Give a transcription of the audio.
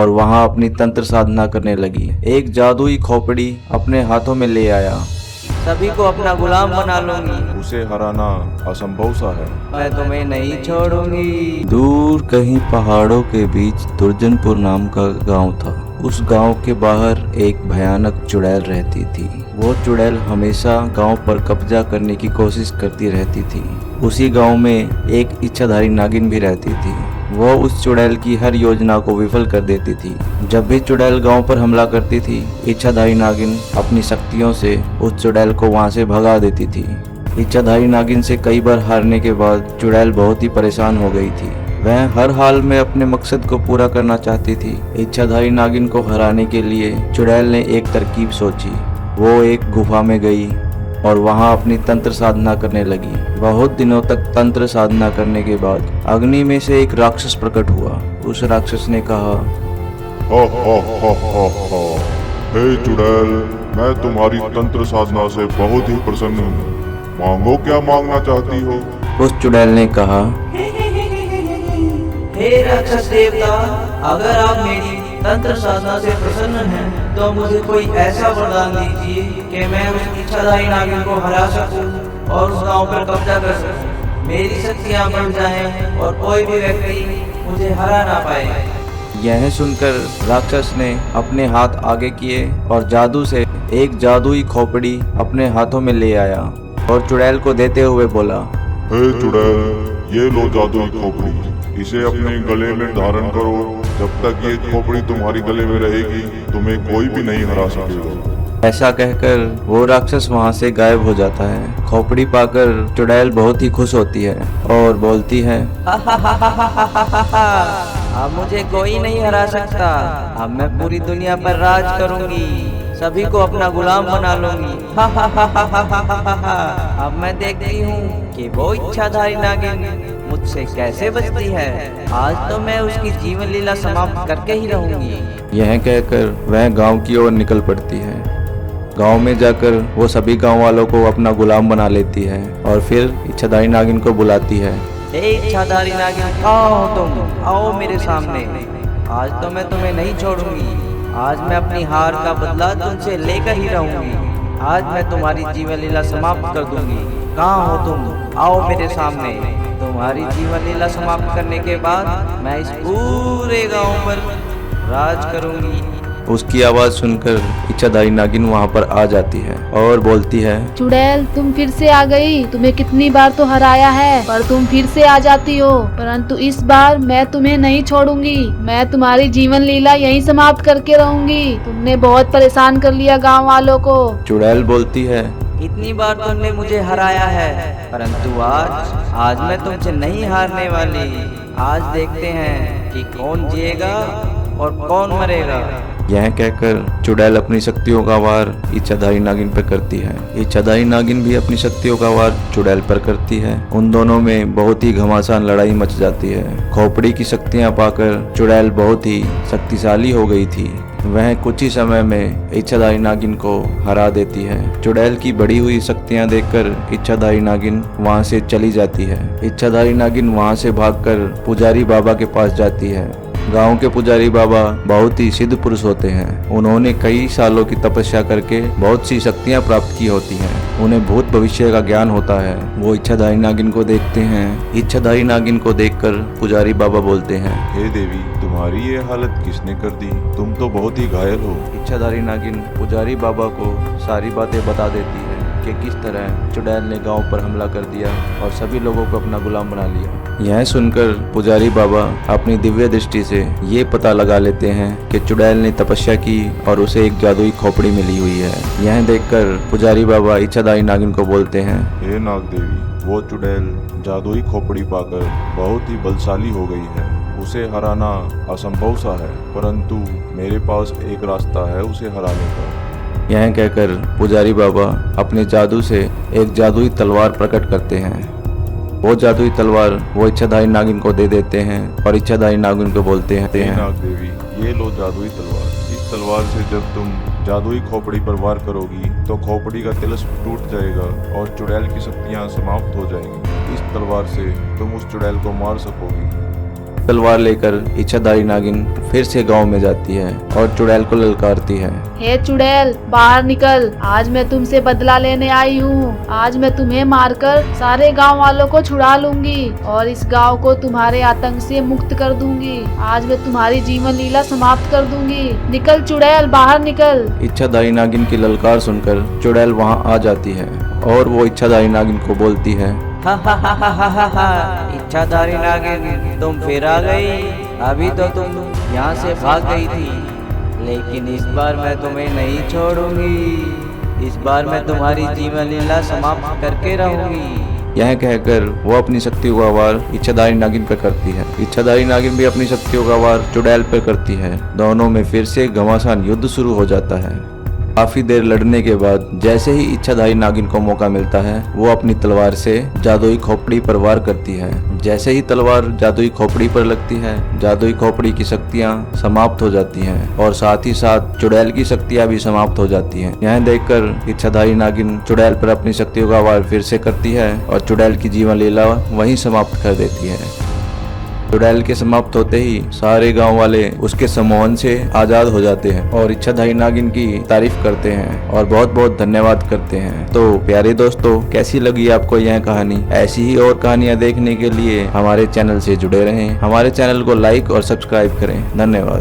और वहाँ अपनी तंत्र साधना करने लगी। एक जादुई खोपड़ी अपने हाथों में ले आया। सभी को अपना गुलाम बना लूंगी। उसे हराना असंभव सा है। मैं तुम्हें नहीं छोड़ूंगी। दूर कहीं पहाड़ों के बीच दुर्जनपुर नाम का गांव था। उस गांव के बाहर एक भयानक चुड़ैल रहती थी। वो चुड़ैल हमेशा गांव पर कब्जा करने की कोशिश करती रहती थी। उसी गांव में एक इच्छाधारी नागिन भी रहती थी। वो उस चुड़ैल की हर योजना को विफल कर देती थी। जब भी चुड़ैल गांव पर हमला करती थी, इच्छाधारी नागिन अपनी शक्तियों से उस चुड़ैल को वहां से भगा देती थी। इच्छाधारी नागिन से कई बार हारने के बाद चुड़ैल बहुत ही परेशान हो गई थी। वह हर हाल में अपने मकसद को पूरा करना चाहती थी। इच्छाधारी नागिन को हराने के लिए चुड़ैल ने एक तरकीब सोची। वो एक गुफा में गई और वहां अपनी तंत्र साधना करने लगी। बहुत दिनों तक तंत्र साधना करने के बाद अग्नि में से एक राक्षस प्रकट हुआ। उस राक्षस ने कहा, हा हा हा हा हा। हे चुड़ैल, मैं तुम्हारी तंत्र साधना से बहुत ही प्रसन्न हूँ। मांगो, क्या मांगना चाहती हो? उस चुड़ैल ने कहा, हे राक्षस देवता, अगर आप मेरी तंत्र साधना से प्रसन्न हैं, तो मुझे कोई ऐसा वरदान दीजिए कि मैं उस इच्छाधारी नागिन को हरा सकूं और उस गांव पर कब्जा कर सकूं। मेरी शक्तियां बढ़ जाएं और कोई भी व्यक्ति मुझे हरा ना पाए। यह सुनकर राक्षस ने अपने हाथ आगे किए और जादू से एक जादुई खोपड़ी अपने हाथों में ले आया और चुड़ैल को देते हुए बोला, हे चुड़ैल, ये लो जादुई खोपड़ी। इसे अपने गले में धारण करो। जब तक ये खोपड़ी तुम्हारी गले में रहेगी, तुम्हें कोई भी नहीं हरा सकेगा। ऐसा कहकर वो राक्षस वहां से गायब हो जाता है। खोपड़ी पाकर चुड़ैल बहुत ही खुश होती है और बोलती है, अब मुझे कोई नहीं हरा सकता। अब मैं पूरी दुनिया पर राज करूंगी, सभी को अपना गुलाम बना लूंगी। अब मैं देखती हूँ कि वो इच्छाधारी नागिन मुझसे कैसे बचती है। आज तो मैं उसकी जीवन लीला समाप्त करके ही रहूंगी। यह कहकर वह गांव की ओर निकल पड़ती है। गांव में जाकर वो सभी गांव वालों को अपना गुलाम बना लेती है और फिर इच्छाधारी नागिन को बुलाती है। हे इच्छाधारी नागिन, कहाँ हो तुम? आओ मेरे सामने। आज तो मैं तुम्हें नहीं छोड़ूंगी। आज मैं अपनी हार का बदला तुमसे लेकर ही रहूंगी। आज मैं तुम्हारी जीवन लीला समाप्त कर दूंगी। कहाँ हो तुम? आओ मेरे सामने। तुम्हारी जीवन लीला समाप्त करने के बाद मैं इस पूरे गांव पर राज करूंगी। उसकी आवाज सुनकर इच्छाधारी नागिन वहां पर आ जाती है और बोलती है, चुड़ैल, तुम फिर से आ गई। तुम्हें कितनी बार तो हराया है, पर तुम फिर से आ जाती हो। परंतु इस बार मैं तुम्हें नहीं छोड़ूंगी। मैं तुम्हारी जीवन लीला यहीं समाप्त करके रहूंगी। तुमने बहुत परेशान कर लिया गांव वालों को। चुड़ैल बोलती है, इतनी बार तुमने मुझे हराया है, परंतु आज मैं तुमसे नहीं हारने वाली। आज देखते हैं कि कौन जिएगा और कौन मरेगा। यह कहकर चुड़ैल अपनी शक्तियों का वार इच्छाधारी नागिन पर करती है। इच्छाधारी नागिन भी अपनी शक्तियों का वार चुड़ैल पर करती है। उन दोनों में बहुत ही घमासान लड़ाई मच जाती है। खोपड़ी की शक्तियां पाकर चुड़ैल बहुत ही शक्तिशाली हो गई थी। वह कुछ ही समय में इच्छाधारी नागिन को हरा देती है। चुड़ैल की बढ़ी हुई शक्तियां देखकर इच्छाधारी नागिन वहां से चली जाती है। इच्छाधारी नागिन वहां से भागकर पुजारी बाबा के पास जाती है। गांव के पुजारी बाबा बहुत ही सिद्ध पुरुष होते हैं। उन्होंने कई सालों की तपस्या करके बहुत सी शक्तियां प्राप्त की होती हैं। उन्हें भूत भविष्य का ज्ञान होता है। वो इच्छाधारी नागिन को देखते हैं। इच्छाधारी नागिन को देखकर पुजारी बाबा बोलते हैं, हे देवी, तुम्हारी ये हालत किसने कर दी? तुम तो बहुत ही घायल हो। इच्छाधारी नागिन पुजारी बाबा को सारी बातें बता देती है कि किस तरह चुड़ैल ने गांव पर हमला कर दिया और सभी लोगों को अपना गुलाम बना लिया। यह सुनकर पुजारी बाबा अपनी दिव्य दृष्टि से ये पता लगा लेते हैं कि चुड़ैल ने तपस्या की और उसे एक जादुई खोपड़ी मिली हुई है। यह देखकर पुजारी बाबा इच्छाधारी नागिन को बोलते हैं, हे नाग देवी, वो चुड़ैल जादुई खोपड़ी पाकर बहुत ही बलशाली हो गई है। उसे हराना असंभव सा है, परंतु मेरे पास एक रास्ता है उसे हराने का। यह कहकर पुजारी बाबा अपने जादू से एक जादुई तलवार प्रकट करते हैं। वो जादुई तलवार वो इच्छाधारी नागिन को दे देते हैं और इच्छाधारी नागिन को बोलते हे हैं, नाग देवी, ये लो जादुई तलवार। इस तलवार से जब तुम जादुई खोपड़ी पर वार करोगी तो खोपड़ी का तिलस्म टूट जाएगा और चुड़ैल की शक्तियां समाप्त हो जाएंगी। इस तलवार से तुम उस चुड़ैल को मार सकोगी। तलवार लेकर इच्छाधारी नागिन फिर से गांव में जाती है और चुड़ैल को ललकारती है। हे चुड़ैल, बाहर निकल। आज मैं तुमसे बदला लेने आई हूँ। आज मैं तुम्हें मारकर सारे गांव वालों को छुड़ा लूंगी और इस गांव को तुम्हारे आतंक से मुक्त कर दूंगी। आज मैं तुम्हारी जीवन लीला समाप्त कर दूंगी। निकल चुड़ैल, बाहर निकल। इच्छाधारी नागिन की ललकार सुनकर चुड़ैल वहां आ जाती है और वो इच्छाधारी नागिन को बोलती है, हा हा हा हा हा हा हा। इच्छाधारी नागिन, तुम फिर आ गई। अभी तो तुम यहाँ से भाग गई थी, लेकिन इस बार मैं तुम्हें नहीं छोड़ूंगी। इस बार मैं तुम्हारी जीवन लीला समाप्त करके रहूंगी। यह कहकर वो अपनी शक्तियों का वार इच्छाधारी नागिन पर करती है। इच्छाधारी नागिन भी अपनी शक्तियों का वार चुड़ैल पर करती है। दोनों में फिर से घमासान युद्ध शुरू हो जाता है। काफी देर लड़ने के बाद जैसे ही इच्छाधारी नागिन को मौका मिलता है, वो अपनी तलवार से जादुई खोपड़ी पर वार करती है। जैसे ही तलवार जादुई खोपड़ी पर लगती है, जादुई खोपड़ी की शक्तियां समाप्त हो जाती हैं और साथ ही साथ चुड़ैल की शक्तियां भी समाप्त हो जाती हैं। यह देखकर इच्छाधारी नागिन चुड़ैल पर अपनी शक्तियों का वार फिर से करती है और चुड़ैल की जीवन लीला वहीं समाप्त कर देती है। चुड़ैल के समाप्त होते ही सारे गांव वाले उसके सम्मोहन से आजाद हो जाते हैं और इच्छाधारी नागिन की तारीफ करते हैं और बहुत बहुत धन्यवाद करते हैं। तो प्यारे दोस्तों, कैसी लगी आपको यह कहानी? ऐसी ही और कहानियां देखने के लिए हमारे चैनल से जुड़े रहें। हमारे चैनल को लाइक और सब्सक्राइब करें। धन्यवाद।